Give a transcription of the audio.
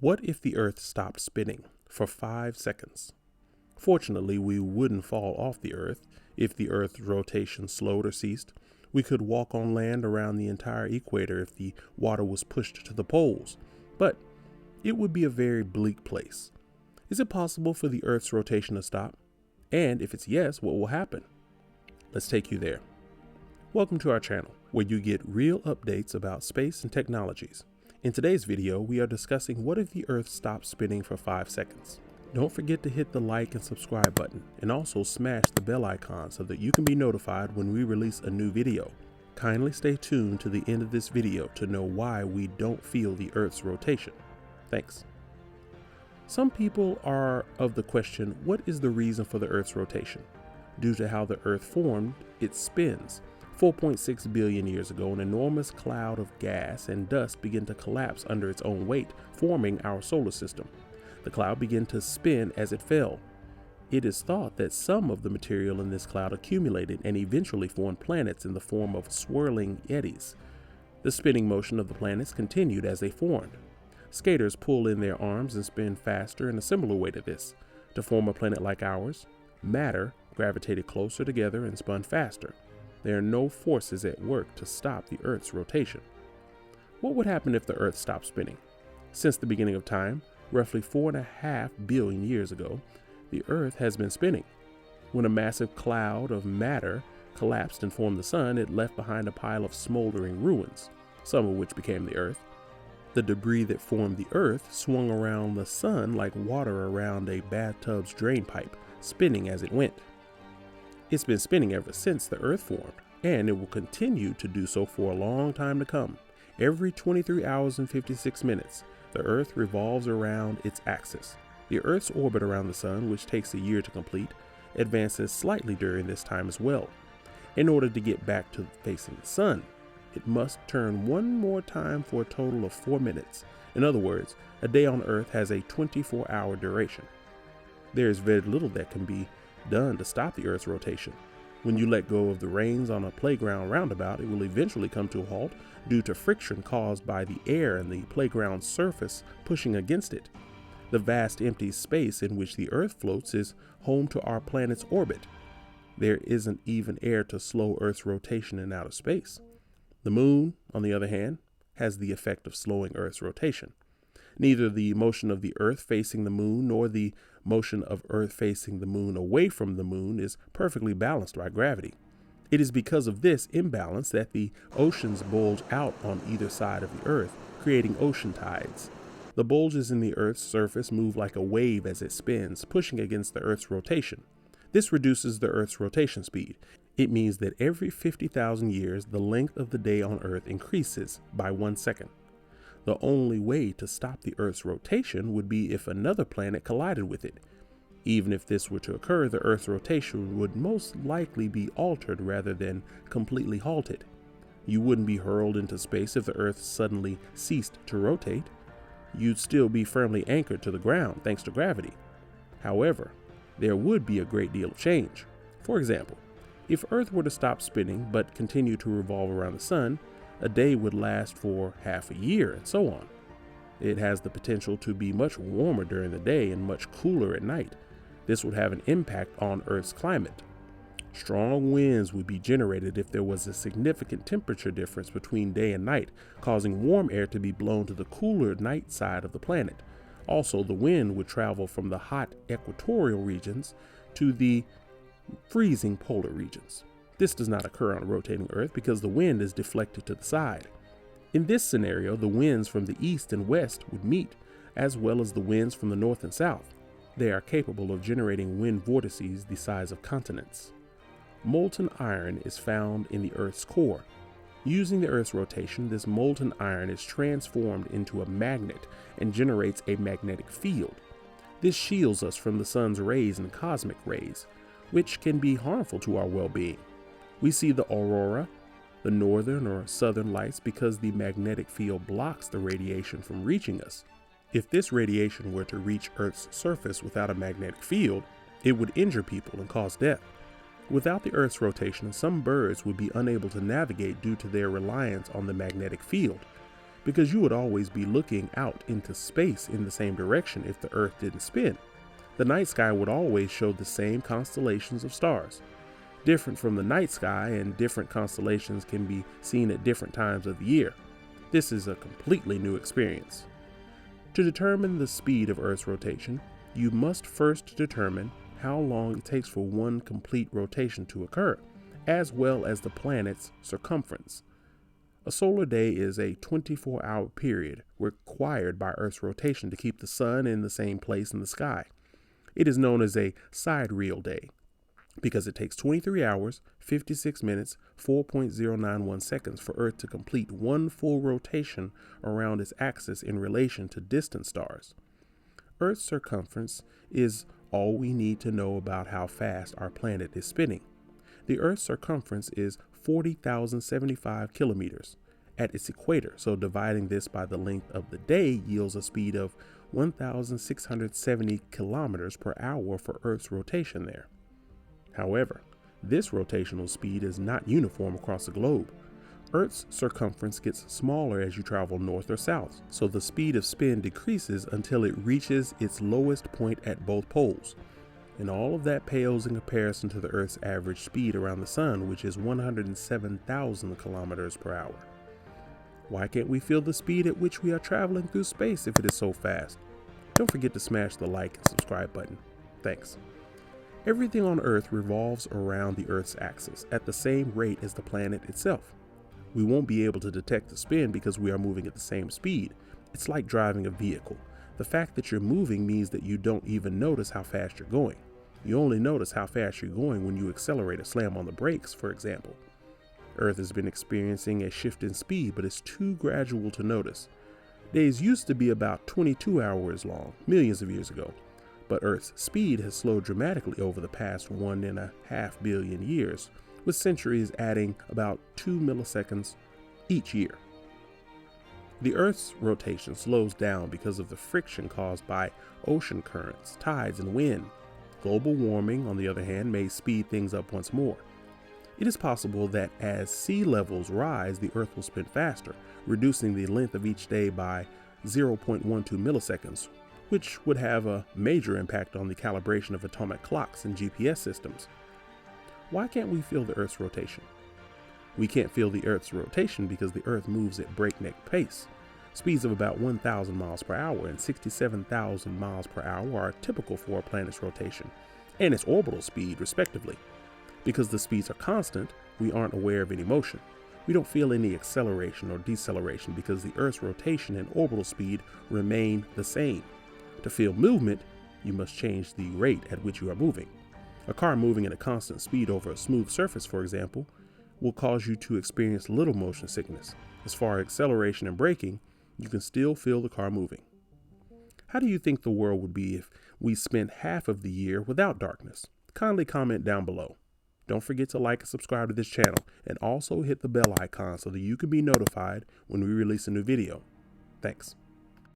What if the Earth stopped spinning for 5 seconds? Fortunately, we wouldn't fall off the Earth if the Earth's rotation slowed or ceased. We could walk on land around the entire equator if the water was pushed to the poles. But it would be a very bleak place. Is it possible for the Earth's rotation to stop? And if it's yes, what will happen? Let's take you there. Welcome to our channel, where you get real updates about space and technologies. In today's video, we are discussing what if the Earth stopped spinning for 5 seconds. Don't forget to hit the like and subscribe button, and also smash the bell icon so that you can be notified when we release a new video. Kindly stay tuned to the end of this video to know why we don't feel the Earth's rotation. Thanks. Some people are of the question, what is the reason for the Earth's rotation? Due to how the Earth formed, it spins. 4.6 billion years ago, an enormous cloud of gas and dust began to collapse under its own weight, forming our solar system. The cloud began to spin as it fell. It is thought that some of the material in this cloud accumulated and eventually formed planets in the form of swirling eddies. The spinning motion of the planets continued as they formed. Skaters pull in their arms and spin faster in a similar way to this. To form a planet like ours, matter gravitated closer together and spun faster. There are no forces at work to stop the Earth's rotation. What would happen if the Earth stopped spinning? Since the beginning of time, roughly 4.5 billion years ago, the Earth has been spinning. When a massive cloud of matter collapsed and formed the sun, it left behind a pile of smoldering ruins, some of which became the Earth. The debris that formed the Earth swung around the sun like water around a bathtub's drain pipe, spinning as it went. It's been spinning ever since the Earth formed, and it will continue to do so for a long time to come. Every 23 hours and 56 minutes, the Earth revolves around its axis. The Earth's orbit around the sun, which takes a year to complete, advances slightly during this time as well. In order to get back to facing the sun, it must turn one more time for a total of 4 minutes. In other words, a day on Earth has a 24-hour duration. There is very little that can be done to stop the Earth's rotation. When you let go of the reins on a playground roundabout, it will eventually come to a halt due to friction caused by the air and the playground surface pushing against it. The vast empty space in which the Earth floats is home to our planet's orbit. There isn't even air to slow Earth's rotation in outer space. The moon, on the other hand, has the effect of slowing Earth's rotation. Neither the motion of the Earth facing the moon nor the motion of Earth facing the moon away from the moon is perfectly balanced by gravity. It is because of this imbalance that the oceans bulge out on either side of the Earth, creating ocean tides. The bulges in the Earth's surface move like a wave as it spins, pushing against the Earth's rotation. This reduces the Earth's rotation speed. It means that every 50,000 years, the length of the day on Earth increases by 1 second. The only way to stop the Earth's rotation would be if another planet collided with it. Even if this were to occur, the Earth's rotation would most likely be altered rather than completely halted. You wouldn't be hurled into space if the Earth suddenly ceased to rotate. You'd still be firmly anchored to the ground thanks to gravity. However, there would be a great deal of change. For example, if Earth were to stop spinning but continue to revolve around the sun, a day would last for half a year, and so on. It has the potential to be much warmer during the day and much cooler at night. This would have an impact on Earth's climate. Strong winds would be generated if there was a significant temperature difference between day and night, causing warm air to be blown to the cooler night side of the planet. Also, the wind would travel from the hot equatorial regions to the freezing polar regions. This does not occur on a rotating Earth because the wind is deflected to the side. In this scenario, the winds from the east and west would meet, as well as the winds from the north and south. They are capable of generating wind vortices the size of continents. Molten iron is found in the Earth's core. Using the Earth's rotation, this molten iron is transformed into a magnet and generates a magnetic field. This shields us from the sun's rays and cosmic rays, which can be harmful to our well-being. We see the aurora, the northern or southern lights, because the magnetic field blocks the radiation from reaching us. If this radiation were to reach Earth's surface without a magnetic field, it would injure people and cause death. Without the Earth's rotation, some birds would be unable to navigate due to their reliance on the magnetic field. because you would always be looking out into space in the same direction if the Earth didn't spin. The night sky would always show the same constellations of stars. Different from the night sky, and different constellations can be seen at different times of the year. This is a completely new experience. To determine the speed of Earth's rotation, you must first determine how long it takes for one complete rotation to occur, as well as the planet's circumference. A solar day is a 24-hour period required by Earth's rotation to keep the sun in the same place in the sky. It is known as a sidereal day because it takes 23 hours, 56 minutes, 4.091 seconds for Earth to complete one full rotation around its axis in relation to distant stars. Earth's circumference is all we need to know about how fast our planet is spinning. The Earth's circumference is 40,075 kilometers at its equator, so dividing this by the length of the day yields a speed of 1,670 kilometers per hour for Earth's rotation there. However, this rotational speed is not uniform across the globe. Earth's circumference gets smaller as you travel north or south, so the speed of spin decreases until it reaches its lowest point at both poles. And all of that pales in comparison to the Earth's average speed around the sun, which is 107,000 kilometers per hour. Why can't we feel the speed at which we are traveling through space if it is so fast? Don't forget to smash the like and subscribe button. Thanks. Everything on Earth revolves around the Earth's axis at the same rate as the planet itself. We won't be able to detect the spin because we are moving at the same speed. It's like driving a vehicle. The fact that you're moving means that you don't even notice how fast you're going. You only notice how fast you're going when you accelerate or slam on the brakes, for example. Earth has been experiencing a shift in speed, but it's too gradual to notice. Days used to be about 22 hours long, millions of years ago, but Earth's speed has slowed dramatically over the past 1.5 billion years, with centuries adding about 2 milliseconds each year. The Earth's rotation slows down because of the friction caused by ocean currents, tides, and wind. Global warming, on the other hand, may speed things up once more. It is possible that as sea levels rise, the Earth will spin faster, reducing the length of each day by 0.12 milliseconds, which would have a major impact on the calibration of atomic clocks and GPS systems. Why can't we feel the Earth's rotation? We can't feel the Earth's rotation because the Earth moves at breakneck pace. Speeds of about 1,000 miles per hour and 67,000 miles per hour are typical for a planet's rotation, and its orbital speed, respectively. Because the speeds are constant, we aren't aware of any motion. We don't feel any acceleration or deceleration because the Earth's rotation and orbital speed remain the same. To feel movement, you must change the rate at which you are moving. A car moving at a constant speed over a smooth surface, for example, will cause you to experience little motion sickness. As far as acceleration and braking, you can still feel the car moving. How do you think the world would be if we spent half of the year without darkness? Kindly comment down below. Don't forget to like and subscribe to this channel, and also hit the bell icon so that you can be notified when we release a new video. Thanks.